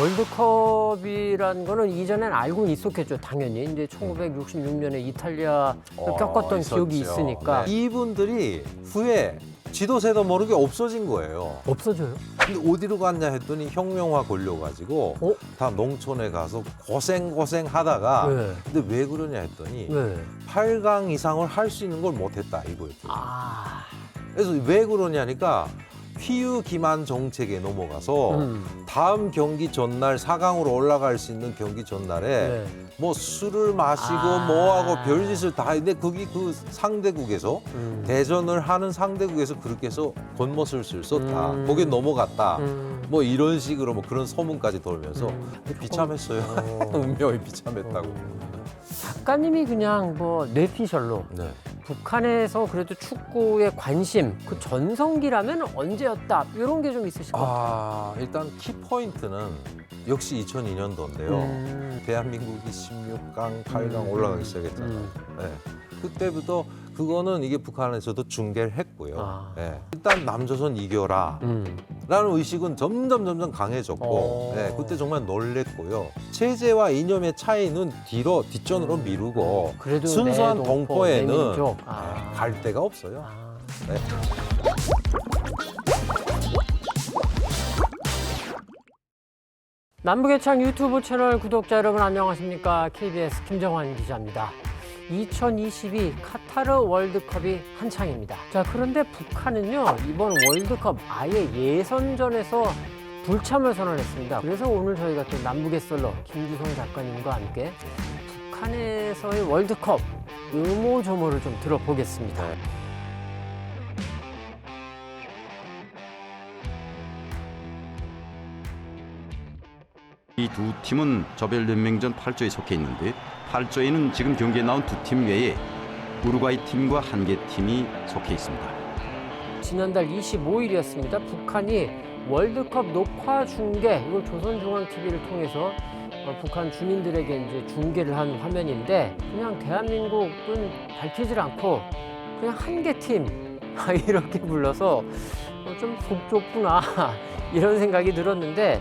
월드컵이란 거는 이전엔 알고는 있었겠죠, 당연히. 이제 1966년에 이탈리아를 겪었던 있었죠. 기억이 있으니까. 네. 이분들이 후에 지도새도 모르게 없어진 거예요. 없어져요? 근데 어디로 갔냐 했더니 혁명화 걸려가지고 어? 다 농촌에 가서 고생 하다가 네. 근데 왜 그러냐 했더니 네. 8강 이상을 할 수 있는 걸 못했다 이거였죠. 아. 그래서 왜 그러냐니까 휘유 기만 정책에 넘어가서 다음 경기 전날 4강으로 올라갈 수 있는 경기 전날에 네. 뭐 술을 마시고 뭐하고 별짓을 다 했는데 거기 그 상대국에서 대전을 하는 상대국에서 그렇게 해서 겉멋을 썼다. 거기에 넘어갔다. 뭐 이런 식으로 뭐 그런 소문까지 돌면서 비참했어요. 운명이 비참했다고. 작가님이 그냥 뭐 뇌피셜로 네. 북한에서 그래도 축구에 관심, 그 전성기라면 언제였다 이런 게 좀 있으실 것 같아요. 일단 키포인트는 역시 2002년도인데요. 대한민국이 16강, 8강 올라가기 시작했잖아요. 네. 그때부터 그거는 이게 북한에서도 중계를 했고요. 네. 일단 남조선 이겨라 라는 의식은 점점 강해졌고 네. 그때 정말 놀랬고요. 체제와 이념의 차이는 뒷전으로 미루고 그래도 순수한 내 동포, 동포에는 내 민족. 갈 데가 없어요. 네. 남북의 창 유튜브 채널 구독자 여러분 안녕하십니까? KBS 김정환 기자입니다. 2022 카타르 월드컵이 한창입니다. 자, 그런데 북한은요, 이번 월드컵 아예 예선전에서 불참을 선언했습니다. 그래서 오늘 저희가 또 남북의 썰러 김주성 작가님과 함께 북한에서의 월드컵 의모조모를 좀 들어보겠습니다. 이 두 팀은 조별연맹전 8조에 속해 있는데 8조에는 지금 경기에 나온 두 팀 외에 우루과이 팀과 한 개 팀이 속해 있습니다. 지난달 25일이었습니다. 북한이 월드컵 녹화 중계, 이걸 조선중앙TV를 통해서 북한 주민들에게 이제 중계를 한 화면인데 그냥 대한민국은 밝히질 않고 그냥 한 개 팀 이렇게 불러서 좀 속 좁구나 이런 생각이 들었는데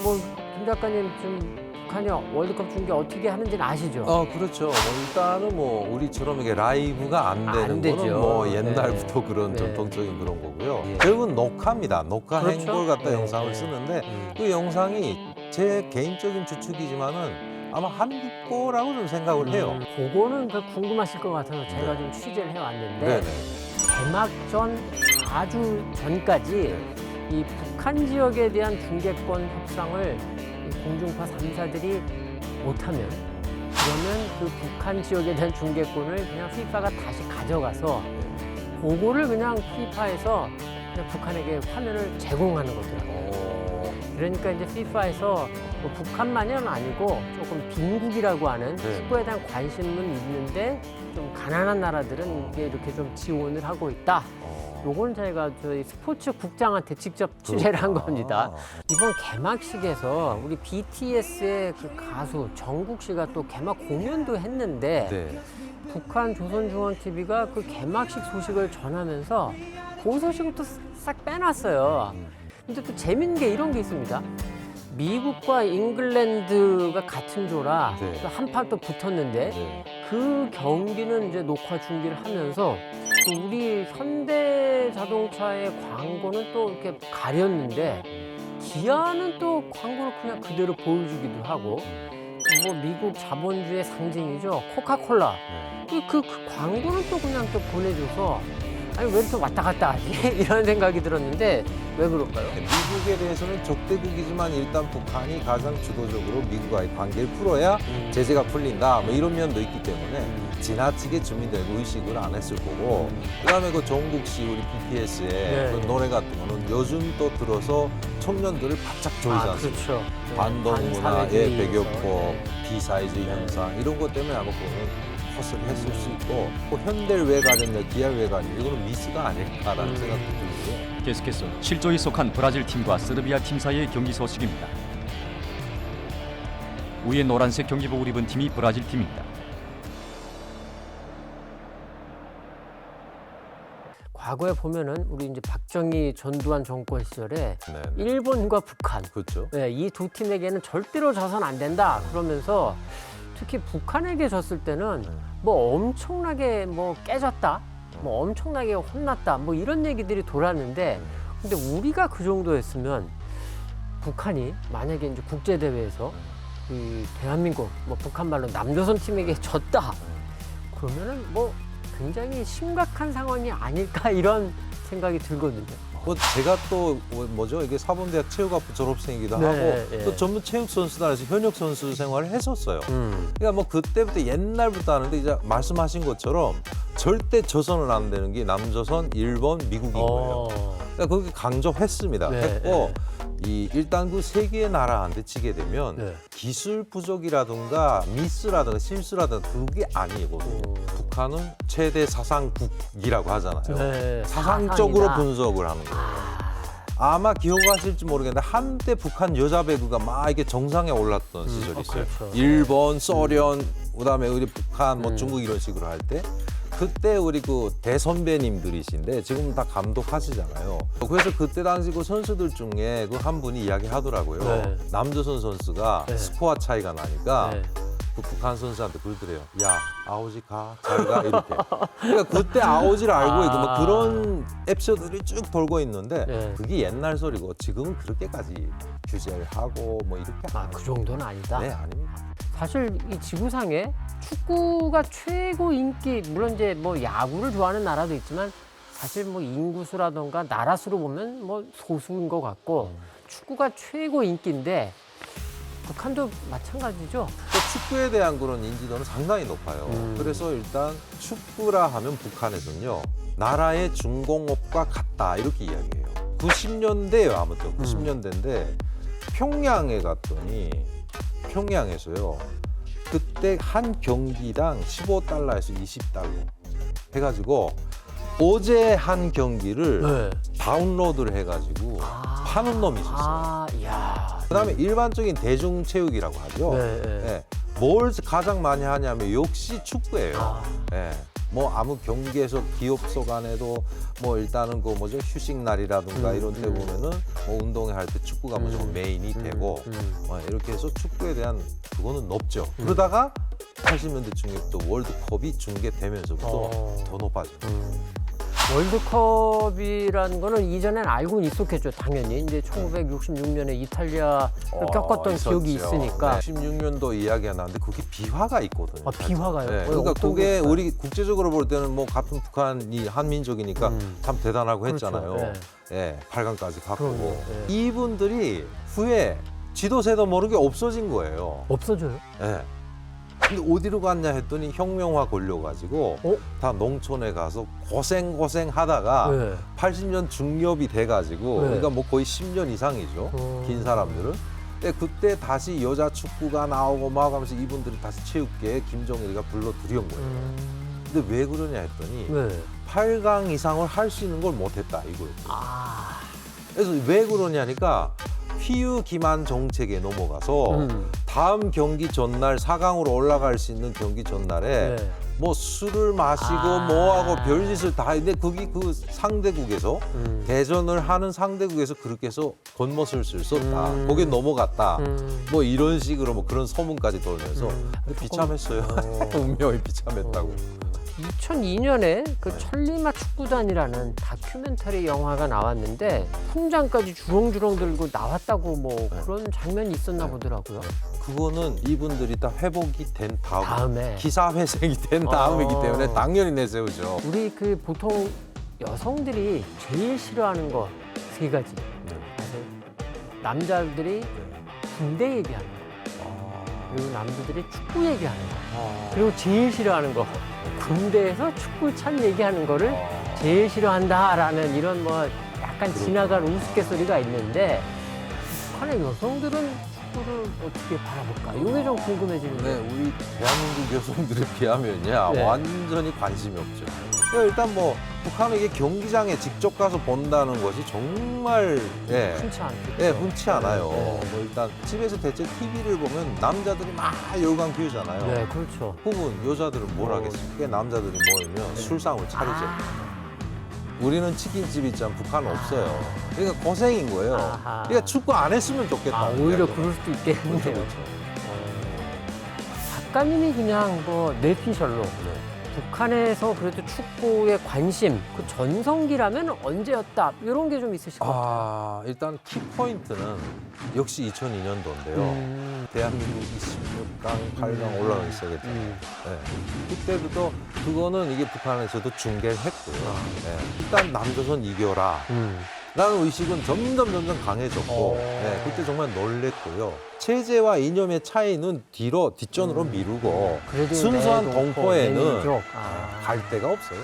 뭐 김 작가님 좀 북한이 월드컵 중계 어떻게 하는지는 아시죠? 그렇죠. 뭐 일단은 뭐 우리처럼 이게 라이브가 안 되는 안 되죠. 거는 뭐 옛날부터 네. 그런 네. 전통적인 그런 거고요. 예. 결국은 녹화입니다. 녹화한 그렇죠. 걸 갖다 네. 영상을 쓰는데 그 영상이 제 개인적인 추측이지만은 아마 한국 거라고 좀 생각을 해요. 그거는 궁금하실 것 같아서 제가 좀 취재를 해왔는데 네네. 개막전 4주 전까지 이 북한 지역에 대한 중계권 협상을 이 공중파 3사들이 못하면 그러면 그 북한 지역에 대한 중계권을 그냥 FIFA가 다시 가져가서 그거를 그냥 FIFA에서 그냥 북한에게 화면을 제공하는 거더라고요. 그러니까 이제 FIFA에서 뭐 북한만은 아니고 조금 빈국이라고 하는 네. 축구에 대한 관심은 있는데 좀 가난한 나라들은 이게 이렇게 좀 지원을 하고 있다. 요건 저희가 저희 스포츠 국장한테 직접 취재를 한 겁니다. 이번 개막식에서 우리 BTS의 그 가수 정국 씨가 또 개막 공연도 했는데 네. 북한 조선중앙TV가 그 개막식 소식을 전하면서 그 소식을 또 싹 빼놨어요. 근데 또 재밌는 게 이런 게 있습니다. 미국과 잉글랜드가 같은 조라 네. 한 판 또 붙었는데 네. 그 경기는 이제 녹화 중계를 하면서 그 우리 현대자동차의 광고는 또 이렇게 가렸는데 기아는 또 광고를 그냥 그대로 보여주기도 하고 뭐 미국 자본주의 상징이죠 코카콜라 그 광고는 또 그냥 또 보내줘서 아니 왜 이렇게 왔다 갔다 하지 이런 생각이 들었는데 왜 그럴까요? 미국에 대해서는 적대국이지만 일단 북한이 가장 주도적으로 미국과의 관계를 풀어야 제재가 풀린다 뭐 이런 면도 있기 때문에 지나치게 주민들에게 의식을 안 했을 거고 그다음에 그 정국 씨 우리 BTS의 네. 그 노래 같은 거는 요즘 또 들어서 청년들을 바짝 조이지 않습니까? 그렇죠. 반동문화의 배교법, 네. 비사이즈 현상 이런 것 때문에 아마 그거는 헛을 했을 수 있고 또 현대를 왜 가렸냐 기아를 왜 가렸냐 이거는 미스가 아닐까라는 생각도 들고요. 계속해서 7조에 속한 브라질 팀과 세르비아 팀 사이의 경기 소식입니다. 위에 노란색 경기복을 입은 팀이 브라질 팀입니다. 과거에 보면은 우리 이제 박정희 전두환 정권 시절에 네. 일본과 북한 그렇죠. 네, 이 두 팀에게는 절대로 져선 안 된다 그러면서 특히 북한에게 졌을 때는 뭐 엄청나게 뭐 깨졌다, 뭐 엄청나게 혼났다, 뭐 이런 얘기들이 돌았는데 근데 우리가 그 정도였으면 북한이 만약에 이제 국제 대회에서 이 대한민국 뭐 북한 말로 남조선 팀에게 졌다 그러면은 뭐 굉장히 심각한 상황이 아닐까 이런 생각이 들거든요. 뭐 제가 또 뭐죠 이게 사범대학 체육학부 졸업생이기도 네, 하고 예. 또 전문 체육선수단에서 현역 선수 생활을 했었어요. 그러니까 뭐 그때부터 옛날부터 하는데 이제 말씀하신 것처럼 절대 져서는 안 되는 게 남조선, 일본, 미국인 거예요. 그러니까 거기 강조했습니다. 네, 했고 일단 그 세 개의 나라한테 지게 되면 네. 기술 부족이라든가 미스라든가 실수라든가 그게 아니거든요. 북한은 최대 사상국이라고 하잖아요. 네, 사상적으로 사상이다. 분석을 하는 거예요. 아마 기억하실지 모르겠는데 한때 북한 여자 배구가 막 이렇게 정상에 올랐던 시절이 있어요. 그렇죠. 일본, 소련, 그다음에 우리 북한, 뭐 중국 이런 식으로 할 때 그때 우리 그 대선배님들이신데 지금 다 감독하시잖아요. 그래서 그때 당시 그 선수들 중에 그 한 분이 이야기하더라고요. 네. 남조선 선수가 네. 스코어 차이가 나니까 네. 그 북한 선수한테 그러더래요. 야, 아오지 가, 잘 가, 이렇게. 그러니까 그때 아오지를 알고 있고 뭐 그런 에피소드들이 쭉 돌고 있는데 네. 그게 옛날 소리고 지금은 그렇게까지 규제를 하고 뭐 이렇게 안 그 정도는 아니다. 네, 아닙니다. 사실 이 지구상에 축구가 최고 인기, 물론 이제 뭐 야구를 좋아하는 나라도 있지만 사실 뭐 인구수라던가 나라 수로 보면 뭐 소수인 것 같고 축구가 최고 인기인데 북한도 마찬가지죠. 또 축구에 대한 그런 인지도는 상당히 높아요. 그래서 일단 축구라 하면 북한에서는요. 나라의 중공업과 같다 이렇게 이야기해요. 90년대예요. 아무튼 90년대인데 평양에 갔더니 평양에서요. 그때 한 경기당 15달러에서 20달러 해가지고 어제 한 경기를 다운로드를 해가지고 파는 놈이 있었어요. 이야. 그다음에 일반적인 대중체육이라고 하죠. 예. 뭘 가장 많이 하냐면 역시 축구예요. 예. 뭐 아무 경기에서 기업소 간에도 뭐 일단은 그 뭐죠 휴식 날이라든가 이런 때 보면은 뭐 운동회 할 때 축구가 무조건 메인이 되고 이렇게 해서 축구에 대한 그거는 높죠. 그러다가 80년대 중에 또 월드컵이 중계되면서부터 더 높아져요. 월드컵이라는 거는 이전엔 알고는 있었겠죠, 당연히. 이제 1966년에 이탈리아를 겪었던 있었죠. 기억이 있으니까. 16년도 이야기가 나왔는데 그게 비화가 있거든요. 비화가요? 네, 그건 그러니까 어떤 그게 걸까요? 우리 국제적으로 볼 때는 뭐 같은 북한이 한민족이니까 참 대단하고 했잖아요. 그렇죠. 예, 8강까지 갔고. 그럼요. 예. 이분들이 후에 지도세도 모르게 없어진 거예요. 없어져요? 예. 근데 어디로 갔냐 했더니 혁명화 걸려가지고 다 농촌에 가서 고생 하다가 네. 80년 중엽이 돼가지고 네. 그러니까 뭐 거의 10년 이상이죠. 긴 사람들은. 근데 그때 다시 여자 축구가 나오고 막 하면서 이분들이 다시 체육계에 김정일이가 불러들인 거예요. 근데 왜 그러냐 했더니 네. 8강 이상을 할 수 있는 걸 못했다 이거예요. 그래서 왜 그러냐니까 휘유 기만 정책에 넘어가서 다음 경기 전날 4강으로 올라갈 수 있는 경기 전날에 네. 뭐 술을 마시고 뭐하고 별짓을 다 했는데 거기 그 상대국에서 대전을 하는 상대국에서 그렇게 해서 겉멋을 썼다. 거기에 넘어갔다. 뭐 이런 식으로 뭐 그런 소문까지 돌면서 비참했어요. 운명이 비참했다고. 2002년에 그 천리마 축구단이라는 다큐멘터리 영화가 나왔는데 훈장까지 주렁주렁 들고 나왔다고 뭐 그런 장면이 있었나 보더라고요. 그거는 이분들이 다 회복이 된 다음에. 기사회생이 된 다음이기 때문에 당연히 내세우죠. 우리 그 보통 여성들이 제일 싫어하는 거 세 가지. 아세요? 남자들이 군대 얘기하는 거. 그리고 남자들이 축구 얘기하는 거. 그리고 제일 싫어하는 거. 군대에서 축구 찬 얘기하는 거를 제일 싫어한다라는 이런 뭐 약간 지나간 우스갯소리가 있는데 북한의 여성들은 축구를 어떻게 바라볼까? 이게 좀 궁금해지는데. 네, 우리 대한민국 여성들에 비하면요 네. 완전히 관심이 없죠. 그러니까 일단 뭐 북한은 이게 경기장에 직접 가서 본다는 것이 정말 흔치 않겠죠. 흔치 않아요. 네. 뭐 일단 집에서 대체 TV를 보면 남자들이 막 열광 피우잖아요. 네, 그렇죠. 혹은 여자들은 뭘 하겠어요? 꽤 남자들이 모이면 술상을 차리죠. 우리는 치킨집 있잖아. 북한은 없어요. 그러니까 고생인 거예요. 아하. 그러니까 축구 안 했으면 좋겠다. 아, 오히려 그럴 수도 있겠네요. 그렇죠, 그렇죠. 작가님이 그냥 뭐 뇌피셜로 네. 북한에서 그래도 축구에 관심, 그 전성기라면 언제였다 이런 게 좀 있으실 것 같아요. 일단 키포인트는 역시 2002년도인데요. 대한민국이 16강, 8강 올라가기 시작했잖아요. 네. 그때부터 그거는 이게 북한에서도 중계를 했고요. 네. 일단 남조선 이겨라. 라는 의식은 점점 강해졌고, 네, 그때 정말 놀랬고요. 체제와 이념의 차이는 뒷전으로 미루고, 그래도 순수한 내 동포, 동포에는 내 민족. 네, 갈 데가 없어요.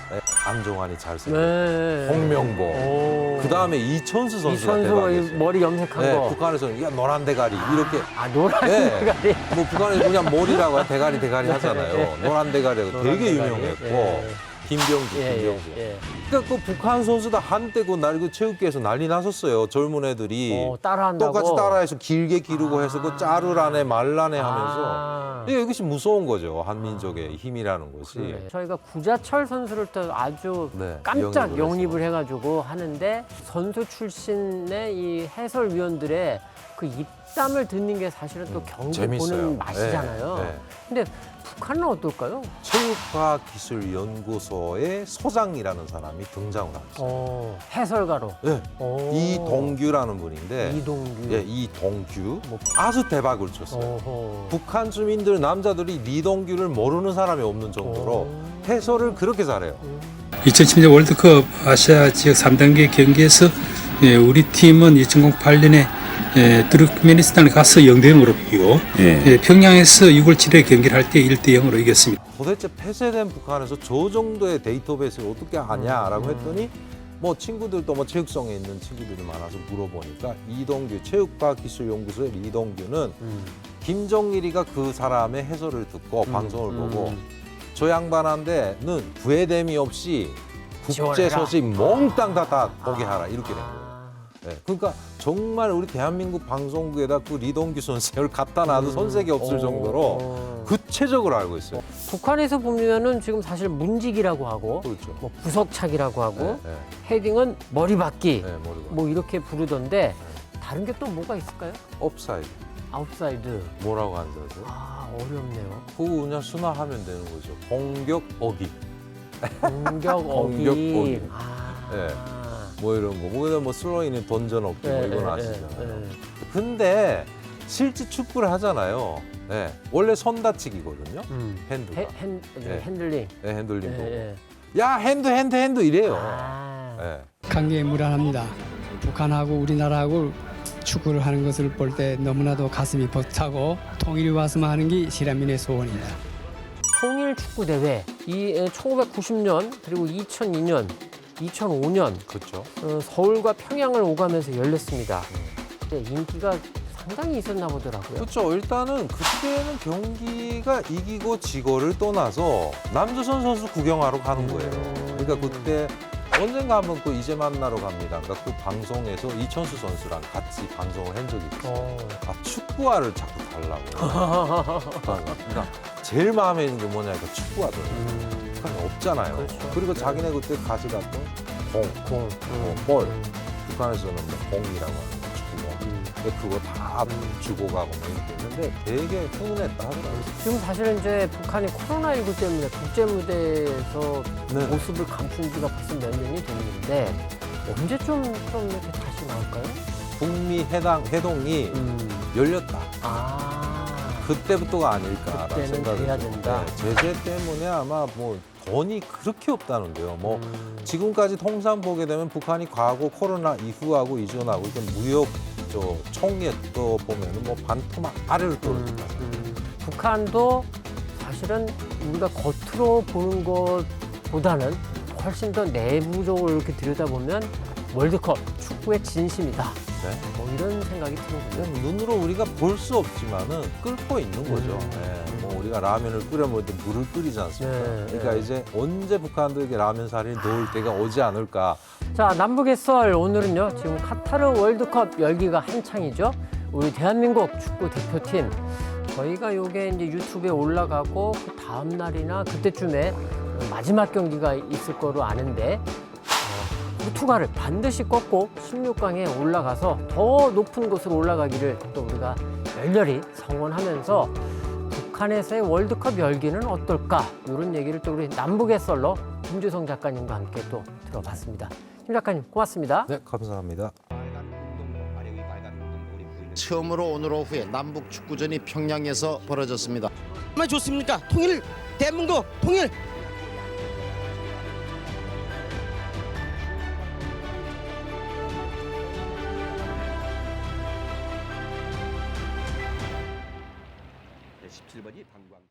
네, 안종환이 잘생겼고, 네. 홍명보, 오. 그 다음에 이천수 선수가 이천수 대박이었어요. 머리 염색한 네, 거. 북한에서는 야 노란 대가리 이렇게 노란 네. 대가리. 뭐 북한에서 그냥 머리라고 대가리 하잖아요. 노란 대가리가 노란 되게 대가리. 유명했고 예. 김병주. 예. 그러니까 그 북한 선수들 한때 그 체육계에서 난리 났었어요. 젊은 애들이 따라한다고. 똑같이 따라해서 길게 기르고 해서 그 자르라네 말라네 하면서 이것이 무서운 거죠. 한민족의 힘이라는 것이. 그래. 저희가 구자철 선수를 또 아주 네, 깜짝 영입을 영입을 해가지고 하는데 선수 출신의 이 해설위원들의 그 입담을 듣는 게 사실은 또 경기 재밌어요. 보는 맛이잖아요. 네, 네. 근데 북한은 어떨까요? 체육과학기술연구소의 소장이라는 사람이 등장을 하죠. 해설가로. 네. 오. 이동규라는 분인데 이동규. 예, 이동규 아주 대박을 쳤어요. 어허. 북한 주민들 남자들이 이동규를 모르는 사람이 없는 정도로 해설을 그렇게 잘해요. 2010년 월드컵 아시아 지역 3단계 경기에서 우리 팀은 2008년에 투르크메니스탄에 가서 0대0으로 이기고 평양에서 6월 7일에 경기를 할 때 1대0으로 이겼습니다. 도대체 폐쇄된 북한에서 저 정도의 데이터베이스를 어떻게 하냐라고 했더니 뭐 친구들도 뭐 체육성에 있는 친구들이 많아서 물어보니까 이동규 체육과학기술연구소의 이동규는 김정일이가 그 사람의 해설을 듣고 방송을 보고 저 양반한테는 부해됨이 없이 국제 소식 몽땅 다 보게 하라 이렇게 된 거예요. 네, 그러니까 정말 우리 대한민국 방송국에다 그 리동규 선생을 갖다 놔도 손색이 없을 정도로 구체적으로 알고 있어요. 북한에서 보면은 지금 사실 문직이라고 하고 그렇죠. 뭐 부석착이라고 하고 네, 헤딩은 머리박기 네, 머리가. 뭐 이렇게 부르던데 다른 게 또 뭐가 있을까요? 업사이드. 아웃사이드. 뭐라고 하는지 아세요? 어렵네요. 그거 그냥 순화하면 되는 거죠. 공격 어기. 공격 공격 어기. 네. 아. 뭐 이런 거. 거기다 뭐 슬로이는 던전 어기 뭐 이건 아시잖아요. 네. 근데 실제 축구를 하잖아요. 네. 원래 손 다치기거든요. 핸드가. 네. 핸들링. 네, 핸들링 보고. 예. 야 핸드 이래요. 아. 네. 강경무란합니다. 북한하고 우리나라하고 축구를 하는 것을 볼 때 너무나도 가슴이 벅차고 통일이 왔으면 하는 게 시라민의 소원입니다. 통일 축구 대회 이 1990년 그리고 2002년, 2005년 그렇죠. 서울과 평양을 오가면서 열렸습니다. 인기가 상당히 있었나 보더라고요. 그렇죠. 일단은 그때는 경기가 이기고 지고를 떠나서 남조선 선수 구경하러 가는 거예요. 그러니까 그때 언젠가 한번 그 이제 만나러 갑니다. 그러니까 그 방송에서 이천수 선수랑 같이 방송을 한 적이 있어요. 축구화를 자꾸 달라고. 그러니까 제일 마음에 드는 게 뭐냐니까 축구화더라고요. 북한에 없잖아요. 그렇죠. 그리고 자기네 그때 가져갔던 공, 볼. 북한에서는 뭐 공이라고 하는 거, 축구공. 근데 그거 다 주고 가고 뭐 이렇게 했는데 되게 흥분했다 하더라고요. 지금 사실은 이제 북한이 코로나19 때문에 국제 무대에서 네. 모습을 감춘 지가 벌써 몇 년이 됐는데 언제 좀 이렇게 다시 나올까요? 북미 회동이 열렸다. 그때부터가 아닐까라는 그때는 생각이 돼야 들어요. 된다. 네, 제재 때문에 아마 뭐 돈이 그렇게 없다는데요. 뭐 지금까지 통상 보게 되면 북한이 과거 코로나 이후하고 이전하고 이건 무역 총액도 보면은 뭐 반토막 아래로 떨어진다. 북한도 사실은 우리가 겉으로 보는 것보다는 훨씬 더 내부적으로 이렇게 들여다보면 월드컵 축구의 진심이다. 네. 뭐 이런 생각이 드는군요. 그냥 눈으로 우리가 볼 수 없지만은 끓고 있는 거죠. 네, 뭐 우리가 라면을 끓여 먹을 때 물을 끓이지 않습니까? 네, 그러니까 네. 이제 언제 북한들에게 라면 사리를 놓을 때가 오지 않을까. 자, 남북의 썰 오늘은요. 지금 카타르 월드컵 열기가 한창이죠. 우리 대한민국 축구 대표팀 저희가 요게 이제 유튜브에 올라가고 그 다음 날이나 그때쯤에 마지막 경기가 있을 거로 아는데 포르투갈을 반드시 꺾고 16강에 올라가서 더 높은 곳으로 올라가기를 또 우리가 열렬히 성원하면서 북한에서의 월드컵 열기는 어떨까? 이런 얘기를 또 우리 남북의 썰러 김주성 작가님과 함께 또 들어봤습니다. 김 작가님 고맙습니다. 네, 감사합니다. 처음으로 오늘 오후에 남북 축구전이 평양에서 벌어졌습니다. 얼마나 좋습니까? 통일, 대한민국 통일. 네, 17번이 방광.